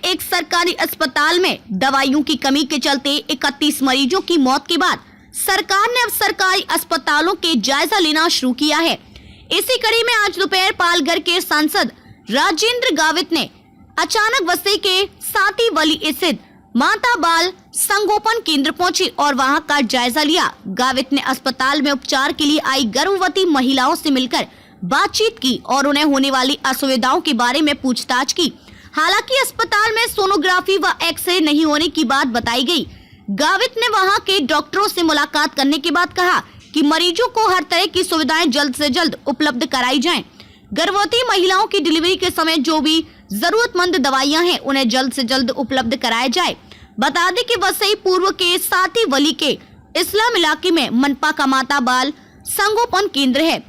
एक सरकारी अस्पताल में दवाइयों की कमी के चलते 31 मरीजों की मौत के बाद सरकार ने अब सरकारी अस्पतालों के जायजा लेना शुरू किया है। इसी कड़ी में आज दोपहर पालघर के सांसद राजेंद्र गावित ने अचानक वसई के सातीवली स्थित माता बाल संगोपन केंद्र पहुंची और वहां का जायजा लिया। गावित ने अस्पताल में उपचार के लिए आई गर्भवती महिलाओं से मिलकर बातचीत की और उन्हें होने वाली असुविधाओं के बारे में पूछताछ की। हालांकि अस्पताल में सोनोग्राफी व एक्सरे नहीं होने की बात बताई गई। गावित ने वहां के डॉक्टरों से मुलाकात करने के बाद कहा कि मरीजों को हर तरह की सुविधाएं जल्द से जल्द उपलब्ध कराई जाएं। गर्भवती महिलाओं की डिलीवरी के समय जो भी जरूरतमंद दवाइयां हैं उन्हें जल्द से जल्द उपलब्ध कराया जाए। बता दें कि वसई पूर्व के सातीवली के इस्लाम इलाके में मनपा का माता बाल संगोपन केंद्र है।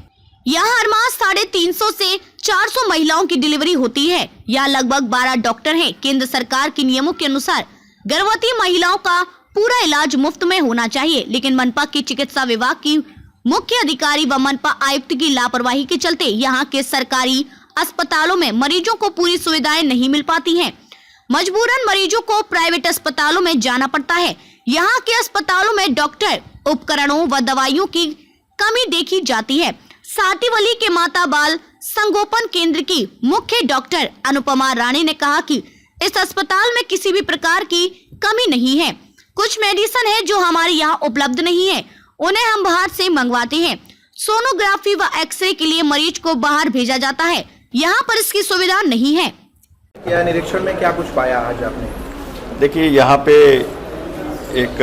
यहाँ हर माह 350 से 400 महिलाओं की डिलीवरी होती है। यहाँ लगभग 12 डॉक्टर हैं। केंद्र सरकार के नियमों के अनुसार गर्भवती महिलाओं का पूरा इलाज मुफ्त में होना चाहिए, लेकिन मनपा की चिकित्सा विभाग की मुख्य अधिकारी व मनपा आयुक्त की लापरवाही के चलते यहाँ के सरकारी अस्पतालों में मरीजों को पूरी सुविधाएं नहीं मिल पाती हैं। मजबूरन मरीजों को प्राइवेट अस्पतालों में जाना पड़ता है। यहाँ के अस्पतालों में डॉक्टर, उपकरणों व दवाइयों की कमी देखी जाती है। सातीवली के माता बाल संगोपन केंद्र की मुख्य डॉक्टर अनुपमा रानी ने कहा कि इस अस्पताल में किसी भी प्रकार की कमी नहीं है। कुछ मेडिसिन है जो हमारे यहाँ उपलब्ध नहीं है, उन्हें हम बाहर से मंगवाते हैं। सोनोग्राफी व एक्सरे के लिए मरीज को बाहर भेजा जाता है, यहाँ पर इसकी सुविधा नहीं है। क्या निरीक्षण में क्या कुछ पाया आज आपने? देखिए, यहाँ पे एक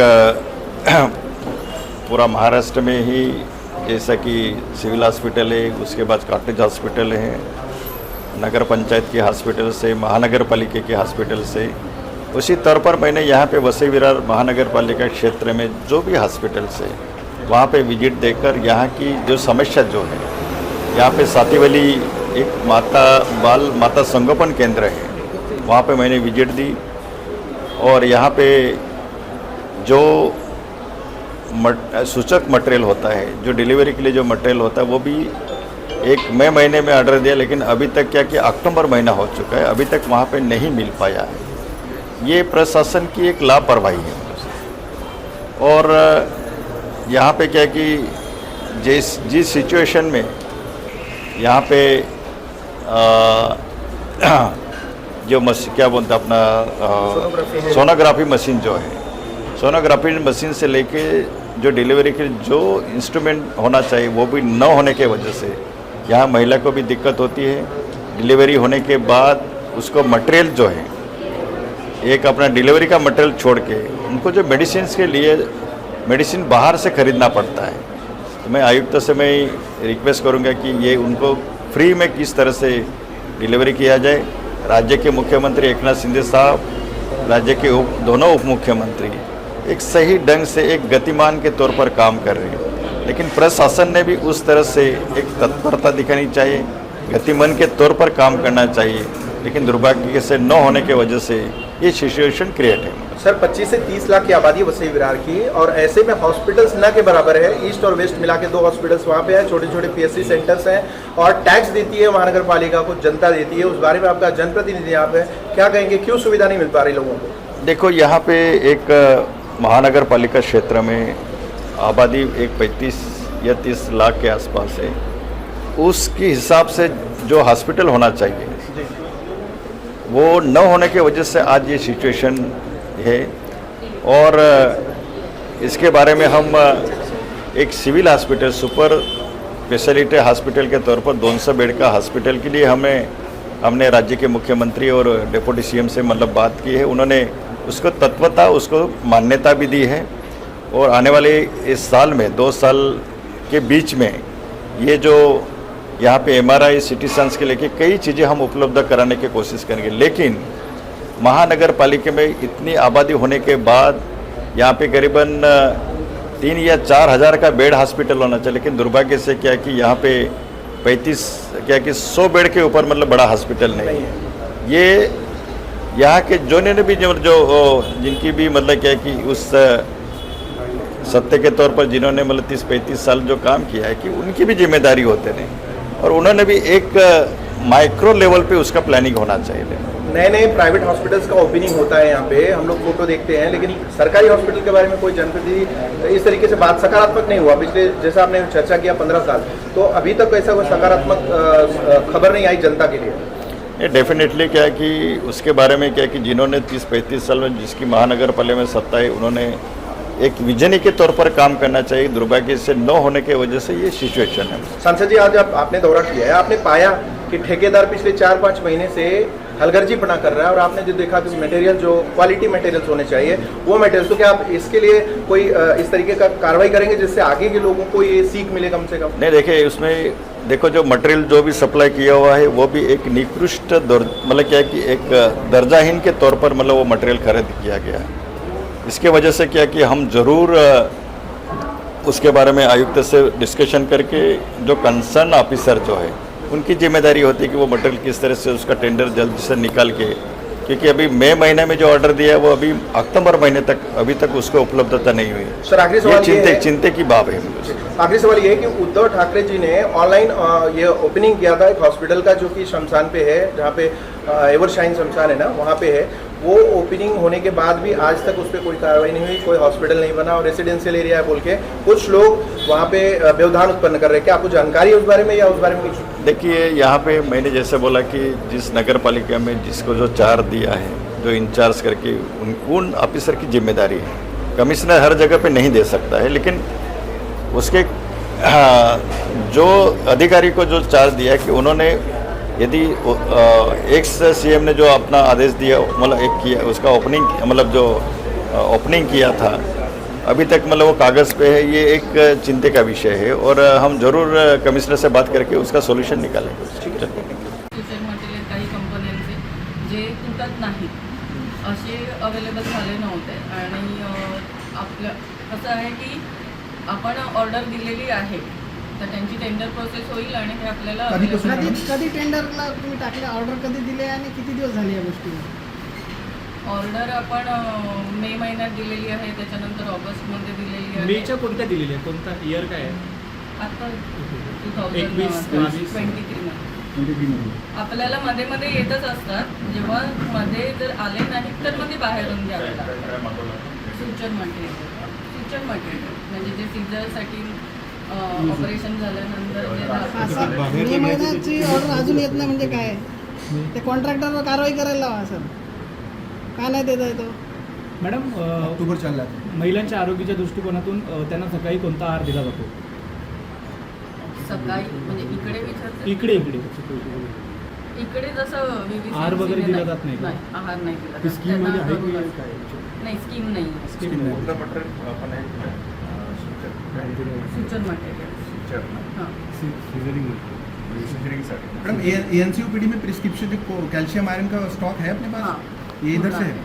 पूरा महाराष्ट्र में ही जैसा कि सिविल हॉस्पिटल है, उसके बाद कॉटेज हॉस्पिटल है, नगर पंचायत के हॉस्पिटल से, महानगर पालिका के हॉस्पिटल से, उसी तौर पर मैंने यहाँ पे वसई विरार महानगर पालिका क्षेत्र में जो भी हॉस्पिटल्स है वहाँ पे विजिट देकर यहाँ की जो समस्या जो है, यहाँ पे सातीवली एक माता संगोपन केंद्र है, वहाँ पे मैंने विजिट दी और यहाँ पे जो सूचक मटेरियल होता है, जो डिलीवरी के लिए जो मटेरियल होता है, वो भी एक मई महीने में ऑर्डर दिया, लेकिन अभी तक क्या कि अक्टूबर महीना हो चुका है, अभी तक वहाँ पे नहीं मिल पाया है। ये प्रशासन की एक लापरवाही है। और यहाँ पे क्या कि जिस सिचुएशन में यहाँ पे जो क्या बोलते हैं अपना सोनोग्राफी मशीन जो है, सोनोग्राफी मशीन से लेके जो डिलीवरी के जो इंस्ट्रूमेंट होना चाहिए वो भी न होने के वजह से यहाँ महिला को भी दिक्कत होती है। डिलीवरी होने के बाद उसको मटेरियल जो है, एक अपना डिलीवरी का मटेरियल छोड़ के उनको जो मेडिसिन के लिए मेडिसिन बाहर से खरीदना पड़ता है। तो मैं आयुक्त से मैं रिक्वेस्ट करूंगा कि ये उनको फ्री में किस तरह से डिलीवरी किया जाए। राज्य के मुख्यमंत्री एकनाथ शिंदे साहब, राज्य के दोनों उप मुख्यमंत्री एक सही ढंग से एक गतिमान के तौर पर काम कर रहे हैं, लेकिन प्रशासन ने भी उस तरह से एक तत्परता दिखानी चाहिए, गतिमान के तौर पर काम करना चाहिए, लेकिन दुर्भाग्य से न होने की वजह से ये सिचुएशन क्रिएट है। सर, 25 से 30 लाख की आबादी है वसई विरार की, और ऐसे में हॉस्पिटल्स न के बराबर है। ईस्ट और वेस्ट मिला के 2 हॉस्पिटल्स वहाँ पे है, छोटे छोटे PSC सेंटर्स हैं, और टैक्स देती है महानगर पालिका को, जनता देती है। उस बारे में आपका जनप्रतिनिधि यहाँ पे क्या कहेंगे, क्यों सुविधा नहीं मिल पा रही लोगों को? देखो, यहाँ पे एक महानगर पालिका क्षेत्र में आबादी एक 35 या 30 लाख के आसपास है। उसके हिसाब से जो हॉस्पिटल होना चाहिए वो न होने की वजह से आज ये सिचुएशन है। और इसके बारे में हम एक civil hospital, super speciality hospital के तौर पर 200 बेड का हॉस्पिटल के लिए हमने राज्य के मुख्यमंत्री और डिप्टी CM से मतलब बात की है। उन्होंने उसको तत्वता, उसको मान्यता भी दी है, और आने वाले इस साल में 2 साल के बीच में ये जो यहाँ पे MRI, CT स्कैन्स के लेके कई चीज़ें हम उपलब्ध कराने की कोशिश करेंगे। लेकिन महानगर पालिका में इतनी आबादी होने के बाद यहाँ पे करीबन 3 या 4 हज़ार का बेड हॉस्पिटल होना चाहिए, लेकिन दुर्भाग्य से क्या कि यहाँ पे 100 बेड के ऊपर मतलब बड़ा हॉस्पिटल नहीं है। ये यहाँ के जो भी जिनकी भी मतलब क्या कि उस सत्य के तौर पर जिन्होंने मतलब 30-35 साल जो काम किया है कि उनकी भी जिम्मेदारी होते नहीं, और उन्होंने भी एक माइक्रो लेवल पे उसका प्लानिंग होना चाहिए। नए नए प्राइवेट हॉस्पिटल्स का ओपनिंग होता है यहाँ पे, हम लोग फोटो देखते हैं, लेकिन सरकारी हॉस्पिटल के बारे में कोई जनप्रतिनिधि इस तरीके से बात सकारात्मक नहीं हुआ पिछले, जैसा आपने चर्चा किया 15 साल, तो अभी तक ऐसा कोई सकारात्मक खबर नहीं आई जनता के लिए। ये डेफिनेटली क्या है कि उसके बारे में क्या है कि जिन्होंने 30-35 साल में जिसकी महानगर पालिका में सत्ता है, उन्होंने एक विजनी के तौर पर काम करना चाहिए। दुर्भाग्य से न होने की वजह से ये सिचुएशन है। सांसद जी, आज आपने दौरा किया है, आपने पाया कि ठेकेदार पिछले 4-5 महीने से हलगर्जीपना कर रहा है, और आपने जो देखा कि मटेरियल जो क्वालिटी मटेरियल्स होने चाहिए वो मटेरियल, तो क्या आप इसके लिए कोई इस तरीके का कार्रवाई करेंगे जिससे आगे के लोगों को ये सीख मिले कम से कम? नहीं, देखिए उसमें देखो जो मटेरियल जो भी सप्लाई किया हुआ है वो भी एक निकृष्ट मतलब क्या है कि एक दर्जाहीन के तौर पर मतलब वो मटेरियल खरीद किया गया है। इसके वजह से क्या कि हम ज़रूर उसके बारे में आयुक्त से डिस्कशन करके जो कंसर्न ऑफिसर जो है उनकी जिम्मेदारी होती है कि वो मटेरियल किस तरह से उसका टेंडर जल्द से निकाल के, क्योंकि अभी मई महीने में जो ऑर्डर दिया है वो अभी अक्टूबर महीने तक अभी तक उसको उपलब्धता नहीं हुई। सर, आखिरी सवाल ये चिंता की बात है। आखिरी सवाल ये है कि उद्धव ठाकरे जी ने ऑनलाइन ये ओपनिंग किया था एक हॉस्पिटल का, जो कि शमशान पे है, जहाँ पे एवरशाइन शमशान है ना, वहाँ पे है। वो ओपनिंग होने के बाद भी आज तक उस पर कोई कार्रवाई नहीं हुई, कोई हॉस्पिटल नहीं बना, और रेसिडेंशियल एरिया है बोल के कुछ लोग वहाँ पे व्यवधान उत्पन्न कर रहे हैं। क्या आपको जानकारी है उस बारे में, या उस बारे में कुछ? देखिए, यहाँ पे मैंने जैसे बोला कि जिस नगर पालिका में जिसको जो चार्ज दिया है, जो इंचार्ज करके उन ऑफिसर की जिम्मेदारी है। कमिश्नर हर जगह पे नहीं दे सकता है, लेकिन उसके जो अधिकारी को जो चार्ज दिया है कि उन्होंने यदि एक्स सीएम ने जो अपना आदेश दिया, मतलब एक किया उसका ओपनिंग, मतलब जो ओपनिंग किया था, अभी तक मतलब वो कागज़ पे है, ये एक चिंता का विषय है, और हम जरूर कमिश्नर से बात करके उसका सोल्यूशन निकालेंगे। फ्युचर मटेरियल काही कंपन्यांचे जे तुटत नाहीत असे अवेलेबल झाले नव्हते, आणि आपलं कसं आहे की आपण ऑर्डर दिलेली आहे, तर त्यांची टेंडर प्रोसेस होईल आणि ते आपल्याला कधी टेंडरला तुम्ही टाकले, ऑर्डर कधी दिले आणि किती दिवस झाले या गोष्टीला? ऑर्डर आपण मे महिन्यात दिलेली आहे, त्याच्यानंतर ऑगस्टमध्ये दिलेली आहे। मेच्या कोणत्या दिलेल्या आहे? कोणता इयर काय आहे? आता 21, 2023 आपल्याला मध्ये मध्ये येतच असतात, जेव्हा मध्ये जर आले नाही तर मग ते बाहेरून घ्यावे लागतात। फ्युचर मटेरियल म्हणजे जे सीझरसाठी ऑपरेशन झाल्यानंतर मे महिन्याची ऑर्डर अजून येत नाही म्हणजे काय? ते कॉन्ट्रॅक्टरवर कारवाई करायला लावा सर, का नाही देत आहे तो? मॅडम, ऑक्टोबर चालला आहे, महिलांच्या आरोग्याच्या दृष्टिकोनातून त्यांना सकाळी कोणता आहार दिला जातो? सकाळी म्हणजे इकडे विचारते, इकडे जसं आहार वगैरे दिला जात नाही का? आहार नाही दिला जात। स्कीम मध्ये आहे की त्यांना काय? नाही, स्कीम नाही, स्कीम नाही. फ्युचर मटेरियल हां। मैडम एएनसीयूपीडी में प्रिस्क्रिप्शन जो कैल्शियम आयरन का स्टॉक है अपने पास, हाँ, ये इधर से होता है? है।